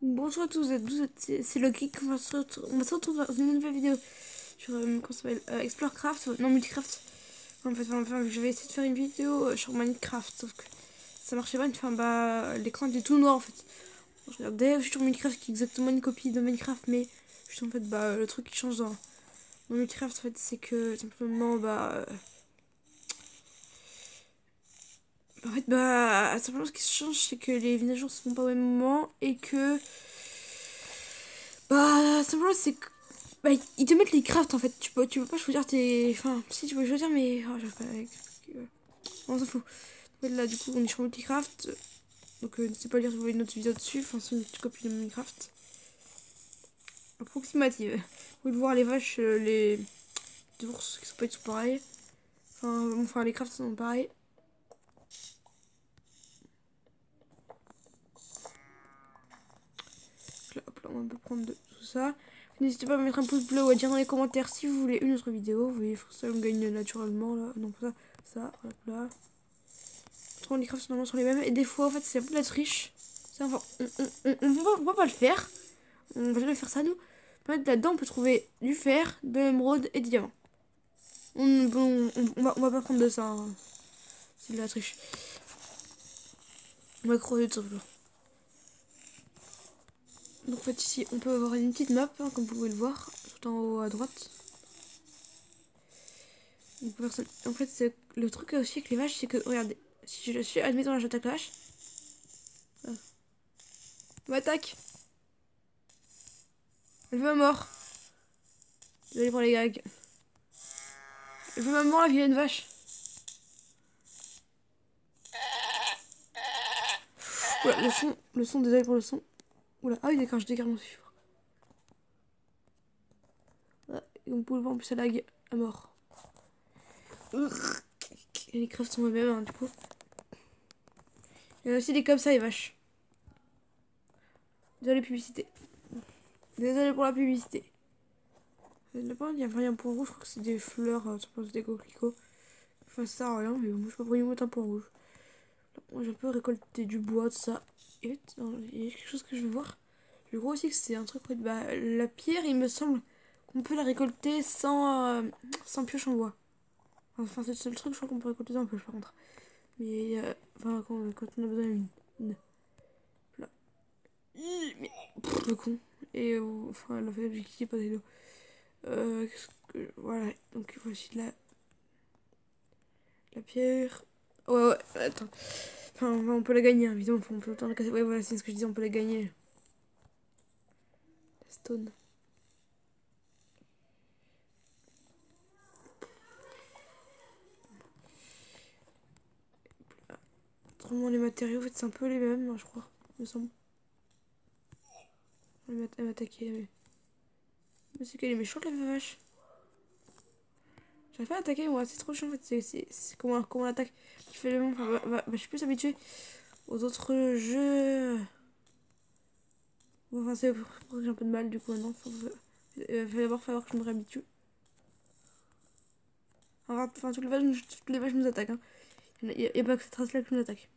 Bonjour à tous et à toutes, c'est Loki. On va se retrouver dans une nouvelle vidéo sur comment ça s'appelle Explorecraft, non Multicraft. En fait, je vais essayer de faire une vidéo sur Minecraft, sauf que ça marchait pas. Enfin, bah, l'écran était tout noir en fait. Je regardais sur Minecraft qui est exactement une copie de Minecraft, mais juste en fait, bah, le truc qui change dans Minecraft en fait, c'est que simplement, simplement ce qui change, c'est que les mises à jour se font pas au même moment et que, bah, simplement, c'est que bah, ils te mettent les crafts en fait. Tu peux pas choisir tes. Enfin, si tu peux choisir, mais. Oh, j'arrive pas à expliquer. On s'en fout. En fait, là, du coup, on est sur Multicraft. Donc, n'hésitez pas à lire une autre vidéo dessus. Enfin, c'est une petite copie de Minecraft. Approximative. Vous pouvez voir les vaches, les ours qui sont pas du tout pareils. Enfin, les crafts sont pareils. Là, hop là, on peut prendre de tout ça. N'hésitez pas à mettre un pouce bleu ou à dire dans les commentaires si vous voulez une autre vidéo. Vous voyez, ça me gagne naturellement là. Donc, ça, hop là. Les crafts normalement sont les mêmes. Et des fois, en fait, c'est un peu de la triche. Enfin, on va pas le faire. On va jamais faire ça, nous. Là-dedans, on peut trouver du fer, de l'émeraude et des diamants. On va pas prendre de ça. Hein. C'est de la triche. On va creuser tout simplement. Donc, en fait, ici, on peut avoir une petite map, hein, comme vous pouvez le voir, tout en haut à droite. Donc, en fait, le truc aussi avec les vaches, c'est que, regardez, si je suis, admettons, là, j'attaque la vache. M'attaque. Elle veut ma mort. Je vais aller pour les gags. Elle veut ma mort, la vilaine vache. Oula, désolé pour le son. Oula, ah oui, d'accord, je dégarde mon suivre. Ah, et on peut le voir en plus à lag à mort. Et les crafts sont les mêmes, hein, du coup. Il y en a aussi des comme ça, les vaches. Désolé, publicité. Désolé pour la publicité. Là-bas, il n'y a rien pour rouge, je crois que c'est des fleurs, ça pense des coquelicots. Enfin, ça sert à rien, mais moi je sais pas pourquoi ils mettent un point rouge. Moi, j'ai un peu récolté du bois, tout ça. Et il y a quelque chose que je veux voir. Je crois aussi que c'est un truc, bah, la pierre, il me semble qu'on peut la récolter sans pioche en bois. Enfin, c'est le seul truc, je crois qu'on peut récolter en pioche par contre. Mais, quand on a besoin d'une. Là. Mais, le con. Et, enfin, la fait, j'ai cliqué pas des dos. Qu'est-ce que. Voilà, donc voici la pierre. Ouais, attends. Enfin, on peut la gagner, évidemment, on peut autant la casser. Ouais, voilà, c'est ce que je disais, on peut la gagner. La stone. Autrement, les matériaux, en fait, c'est un peu les mêmes, hein, je crois, il me semble. Elle m'a attaqué, mais c'est qu'elle est méchante, la vache. J'arrive pas à attaquer, moi, c'est trop chiant, en fait, c'est comment on attaque. Je fais le même, je suis plus habituée aux autres jeux. Enfin, c'est pour que j'ai un peu de mal, du coup, maintenant. Il va falloir que je me réhabitue. Enfin, toutes les vaches nous attaquent, hein. Il y a pas que cette race-là qui nous attaque.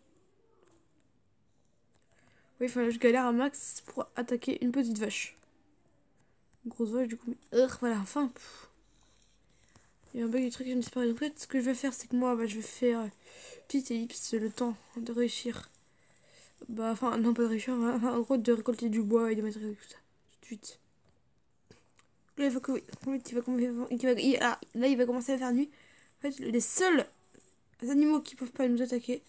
Oui, enfin, je galère à max pour attaquer une petite vache. Une grosse vache, du coup. Voilà, enfin. Il y a un bug du truc qui me disparaît. Donc, en fait, ce que je vais faire, c'est que moi, bah, je vais faire petite ellipse le temps de réussir. Bah, enfin, non, pas de réussir, enfin, en gros, de récolter du bois et des matériaux et tout ça. Tout de suite. Là, il va, là, il va commencer à faire nuit. En fait, les seuls animaux qui peuvent pas nous attaquer,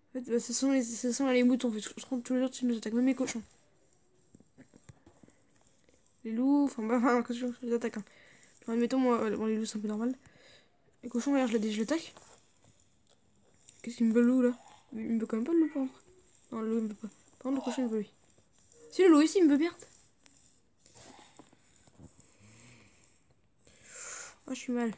en fait, bah, ce sont les moutons. En fait, je trouve que tous les autres, ils nous attaquent, même les cochons. Les loups, enfin, que je les attaque. Hein. Genre, admettons, moi, bon, les loups, c'est un peu normal. Les cochons, regarde, je l'attaque. Qu'est-ce qu'il me veut, le loup, là? Il me veut quand même pas le loup, par contre. Non, le loup, il me veut pas. Par contre, le cochon, il me veut lui. Si, le loup, ici, il me veut bien. Oh, je suis mal.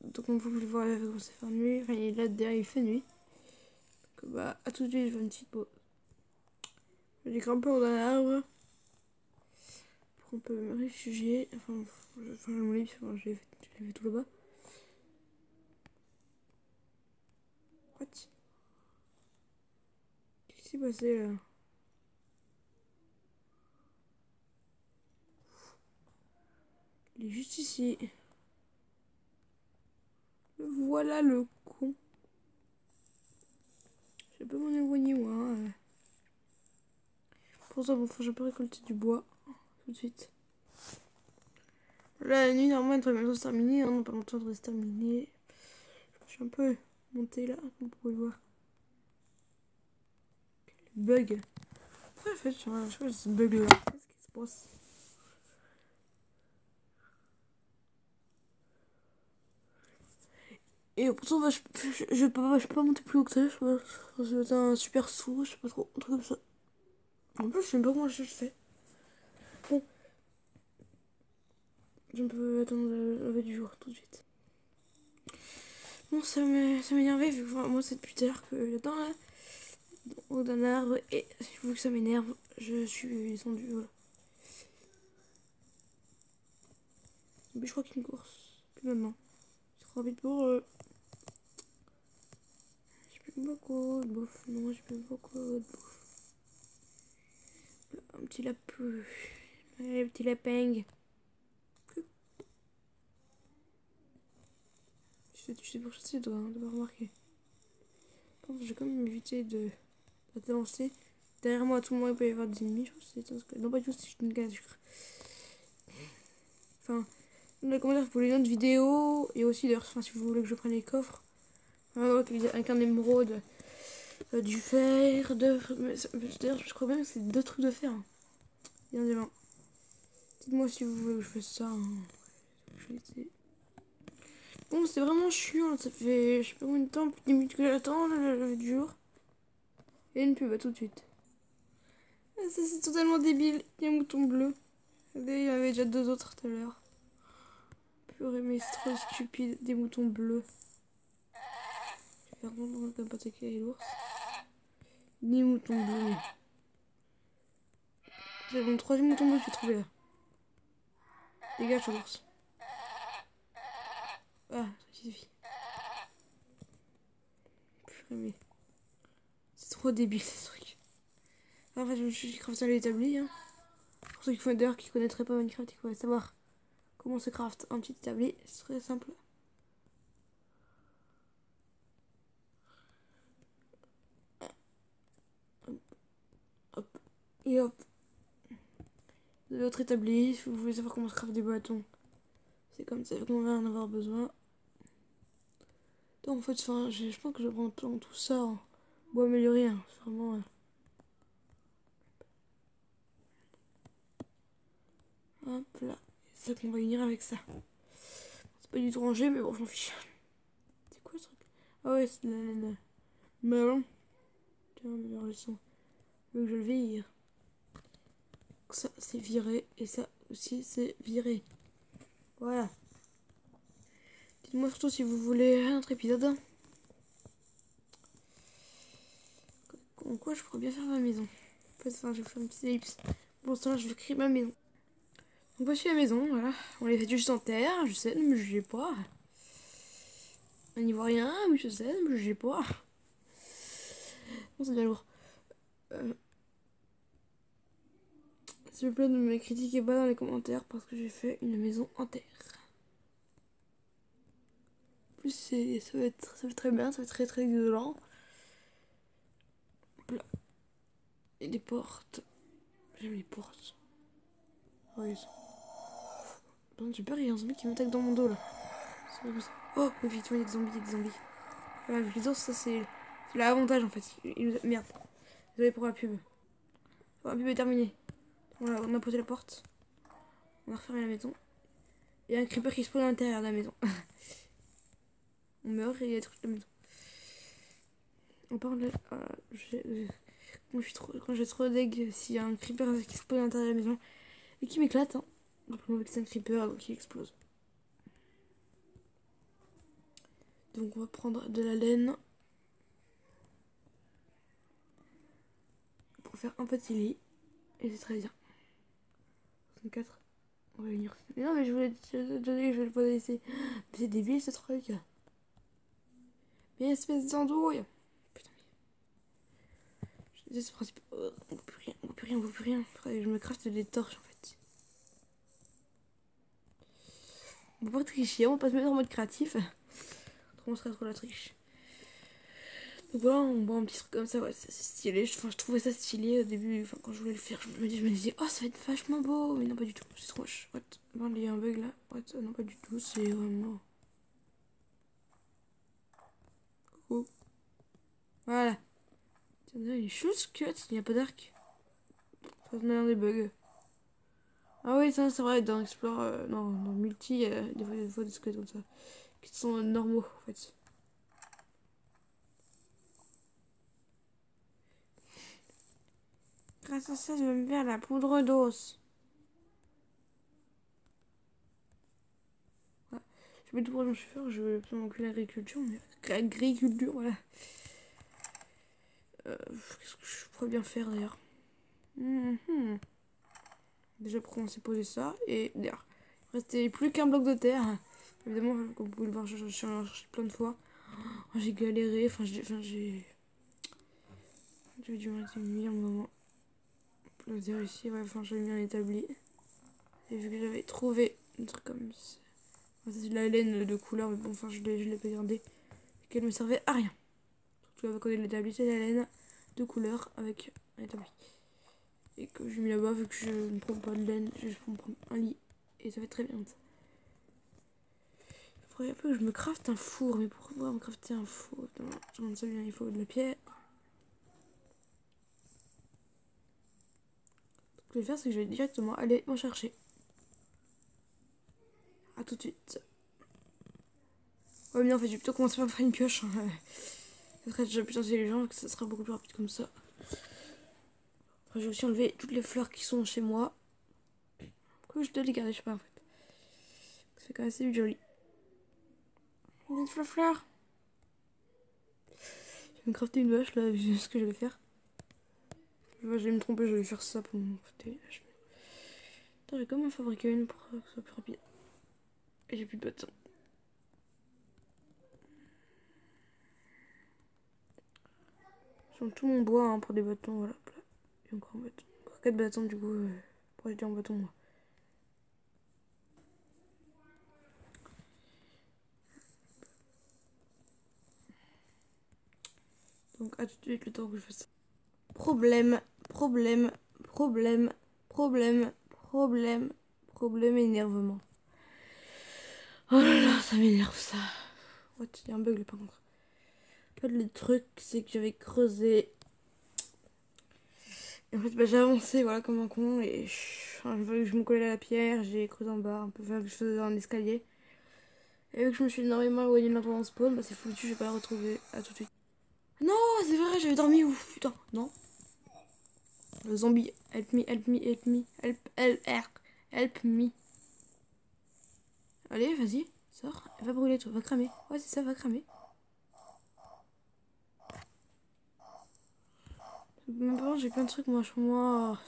Donc, on peut le voir, il va commencer à faire nuit. Enfin, il est là derrière, il fait nuit. Donc, bah, à tout de suite, je vais une petite pause. J'ai grimpé dans un arbre. Pour qu'on peut me réfugier. Enfin, mon lit, je l'ai fait tout là-bas. What? s'est passé là? Il est juste ici. Voilà le con. Je peux m'en éloigner moi. Pour ça, bon, faut que je peux récolter du bois tout de suite. Là, la nuit, normalement, elle devrait bientôt se terminer. Hein, dans pas longtemps, elle devrait se terminer. Je suis un peu montée là, comme vous pouvez le voir. Le bug. Pourquoi en fait, je sais pas ce bug là. Qu'est-ce qui se passe? Et pourtant, bah, je peux pas monter plus haut que ça. Je pense que c'est un super saut, je sais pas trop, un truc comme ça. En plus, je sais pas comment je fais. Bon, je peux attendre le lever du jour tout de suite. Bon, ça m'énervait vu que moi, c'est depuis tout à l'heure que j'attends là, au haut d'un arbre. Et vu que ça m'énerve, je suis descendu. Voilà. Mais je crois qu'il me course. Plus maintenant. C'est trop vite pour eux. J'ai plus beaucoup de bouffe. Non, j'ai plus beaucoup de bouffe. Un petit lapin. Allez, petit lapin. Je sais pour chasser, toi, hein, de pas remarquer. J'ai quand même évité de lancer. Derrière moi, tout le monde, il peut y avoir des ennemis. Je pense que c'est non, pas du tout, c'est une case. Enfin, dans les commentaires pour les autres vidéos. Et aussi, d'ailleurs, si vous voulez que je prenne les coffres. Avec un émeraude, du fer, d'ailleurs, je crois même que c'est 2 trucs de fer. Hein. Bien évidemment. Dites-moi si vous voulez que je fasse ça. Hein. Bon, c'est vraiment chiant. Ça fait, je sais pas combien de temps, 10 minutes que j'attends le jour. Et une pub, à tout de suite. Ah, ça, c'est totalement débile. Il y a un mouton bleu. Regardez, il y en avait déjà 2 autres tout à l'heure. Purée, mais c'est trop stupide. Des moutons bleus. Je vais faire comprendre comme pas attaquer l'ours. Ni mouton bleu. C'est mon 3e mouton bleu que j'ai trouvé là. Dégage l'ours. Ah, ça suffit. Purée, mais c'est trop débile ce truc. En fait, je me suis crafté à l'établi. Hein. Pour ceux d'ailleurs qui connaîtraient pas Minecraft, il faudrait savoir comment se craft un petit établi. C'est très simple. Hop. Et hop. De l'autre établi, si vous voulez savoir comment se craft des bâtons, c'est comme ça qu'on va en avoir besoin. Donc en fait, je pense que je prends tout ça en bois amélioré. Hein. C'est vraiment... Hop là. C'est ça qu'on va unir avec ça. C'est pas du tout rangé, mais bon, je m'en fiche. C'est quoi ce truc? Ah ouais, c'est la melon. Tiens, mais le son. Je le vire. Donc ça, c'est viré. Et ça aussi, c'est viré. Voilà. Dites-moi surtout si vous voulez un autre épisode. En quoi je pourrais bien faire ma maison. En fait, je vais faire une petite ellipse. Pour l'instant, je vais créer ma maison. Donc voici la maison, voilà. On les fait juste en terre, je sais, ne me jugez pas. On n'y voit rien, oui je sais, ne me jugez pas. Bon, c'est bien lourd. S'il vous plaît, ne me critiquez pas dans les commentaires parce que j'ai fait une maison en terre. En plus, ça va être très bien, ça va être très très violent. Là. Et des portes. J'aime les portes. Oh, non, j'ai peur, il y a un zombie qui m'attaque dans mon dos là. Oh, effectivement, il y a des zombies, Voilà, les ours, ça c'est l'avantage en fait. Merde. Désolé pour la pub. Bon, la pub est terminée. Voilà, on a posé la porte. On va refermer la maison. Il y a un creeper qui se pose à l'intérieur de la maison. On meurt et il y a tout la maison. On parle de... quand j'ai trop deg s'il y a un creeper qui se pose à l'intérieur de la maison et qui m'éclate. Hein. Rappelons que c'est un creeper donc il explose. Donc on va prendre de la laine pour faire un petit lit. Et c'est très bien. 64. On va venir. Mais non mais je voulais te donner, je vais le poser ici. Mais c'est débile ce truc. Mais espèce d'andouille. Putain. C'est ce principe. Oh, on peut plus rien, on peut plus rien, on peut plus rien. Faudrait que je me crafte des torches en fait. On peut pas tricher, on va pas se mettre en mode créatif. Autrement, on serait trop la triche. Donc voilà, on boit un petit truc comme ça, ouais, c'est stylé. Enfin, je trouvais ça stylé au début, enfin, quand je voulais le faire, je me disais, oh, ça va être vachement beau, mais non, pas du tout, c'est trop moche. What? Bon, il y a un bug là, what? Non, pas du tout, c'est vraiment. Coucou. Voilà. Tiens, il est chose cut, il n'y a pas d'arc. Ça m'a l'air des bugs. Ah oui, ça, c'est vrai, dans Explore, non, dans Multi, il y a des fois des squelettes comme ça, qui sont normaux en fait. Grâce à ça, je vais me faire la poudre d'os. Voilà. Je sais pas tout pourquoi je me suis fait, je veux absolument que l'agriculture, mais agriculture, voilà. Qu'est-ce que je pourrais bien faire d'ailleurs? Déjà pour commencer à poser ça, et d'ailleurs, il restait plus qu'un bloc de terre. Évidemment, comme vous pouvez le voir, je suis allée chercher plein de fois. Oh, j'ai galéré, j'ai dû m'arrêter une nuit à un moment. Le dire ici, ouais, enfin j'avais bien établi. Et vu que j'avais trouvé un truc comme ça. Enfin, c'est de la laine de couleur, mais bon, enfin je l'ai pas gardé. Et qu'elle me servait à rien. Surtout à côté de l'établi, c'est la laine de couleur avec un établi. Et que j'ai mis là-bas, vu que je ne trouve pas de laine, je vais me prendre un lit. Et ça va être très bien. Il faudrait un peu que je me crafte un four, mais pourquoi me crafter un four? Je demande ça bien, il faut de la pierre. Ce que je vais faire, c'est que je vais directement aller m'en chercher. A tout de suite. Ouais, mais en fait, j'ai plutôt commencé par faire une pioche. Ça serait déjà plus intelligent, que ça sera beaucoup plus rapide comme ça. Après, j'ai aussi enlevé toutes les fleurs qui sont chez moi. Pourquoi je dois les garder, je sais pas en fait. Ça fait quand même assez joli. Des fleurs. Je vais me crafter une vache là, vu ce que je vais faire. Je vais me tromper, je vais faire ça pour mon côté. Attends, j'ai comment fabriquer une pour que ce soit plus rapide. Et j'ai plus de bâtons. J'ai tout mon bois hein, pour des bâtons, voilà. J'ai encore un bâton. Encore 4 bâtons du coup, pour jeter en bâton moi. Donc à tout de suite le temps que je fasse ça. Problème énervement. Oh là là, ça m'énerve ça. What, il y a un bug là par contre. En fait le truc c'est que j'avais creusé. Et en fait bah, j'ai avancé voilà comme un con et je me collais à la pierre, j'ai creusé en bas un peu, enfin, je faisais un escalier. Et vu que je me suis énormément éloignée de l'endroit en spawn, bah c'est foutu, je vais pas la retrouver. À tout de suite. Non, c'est vrai, j'avais dormi où? Putain, non. Le zombie, help me, help me, help me, help me. Allez, vas-y, sors. Va brûler, toi, va cramer. Ouais, c'est ça, va cramer. Même pas, j'ai plein de trucs, moi, chez moi.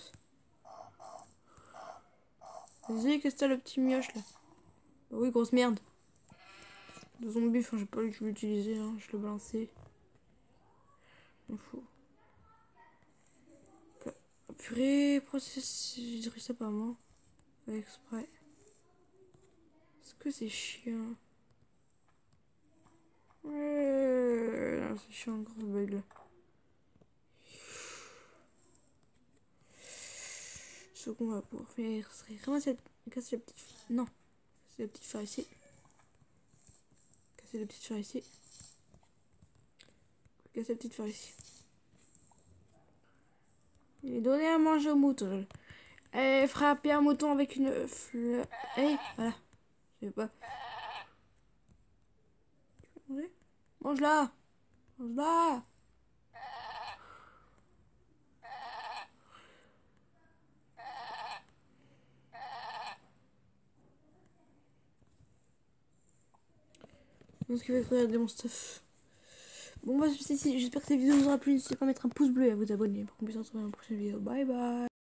Vas-y, qu'est-ce que t'as, le petit mioche, là? Bah oui, grosse merde. Le zombie, enfin, j'ai pas eu que je l'utilisais, hein, je l'ai balancé. Il faut. Oh, purée, pourquoi j'ai détruit ça par moi? Avec exprès. Est-ce que c'est chiant? Ouais, c'est chiant, gros bug là. Ce qu'on va pouvoir faire serait ramasser casser la petite. Non, casser la petite fer ici. Casser la petite fer ici. Casser la petite fer ici. Et donner à manger au mouton. Et frapper un mouton avec une fleur. Et voilà. Je sais pas. Mange-la. Mange-la. Donc, il va regarder mon stuff. Bon, bah, j'espère que cette vidéo vous aura plu. N'hésitez pas à mettre un pouce bleu et à vous abonner pour qu'on puisse se retrouver dans la prochaine vidéo. Bye bye.